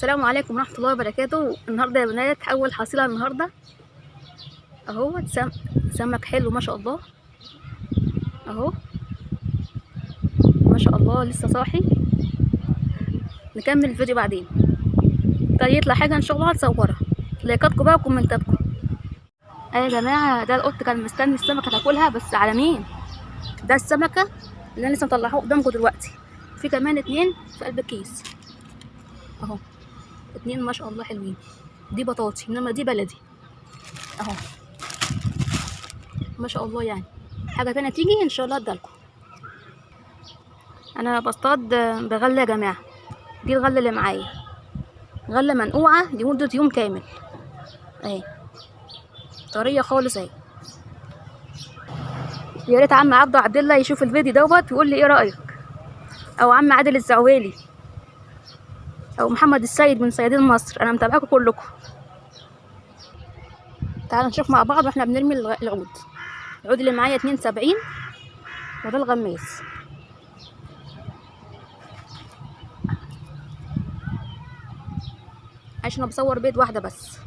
السلام عليكم ورحمة الله وبركاته. النهارده يا بنات أول حصيلة النهارده اهو. سمك حلو ما شاء الله اهو، ما شاء الله لسه صاحي. نكمل الفيديو بعدين. طيب يطلع حاجة ان شاء الله هتصورها. لايكاتكم بقى وكومنتاتكم. يا جماعة ده القط كان مستني السمكة تاكلها، بس على مين؟ ده السمكة اللي انا لسه مطلعاها قدامكم دلوقتي. في كمان 2 في قلب الكيس اهو، 2 ما شاء الله حلوين. دي بطاطي انما دي بلدي اهو ما شاء الله. يعني حاجه تانية تيجي ان شاء الله ادالكم. انا بصطاد بغله يا جماعه. دي الغله اللي معايا، غله منقوعه لمده يوم كامل اهي، طريه خالص اهي. يا ريت عم عبد الله يشوف الفيديو دوت ويقول لي ايه رايك، او عم عادل الزعويلي، او محمد السيد من صيادين مصر. انا متابعاكم كلكم. تعالوا نشوف مع بعض واحنا بنرمي العود. العود اللي معايا 72 وده الغماس. عشان انا بصور بيض واحده بس.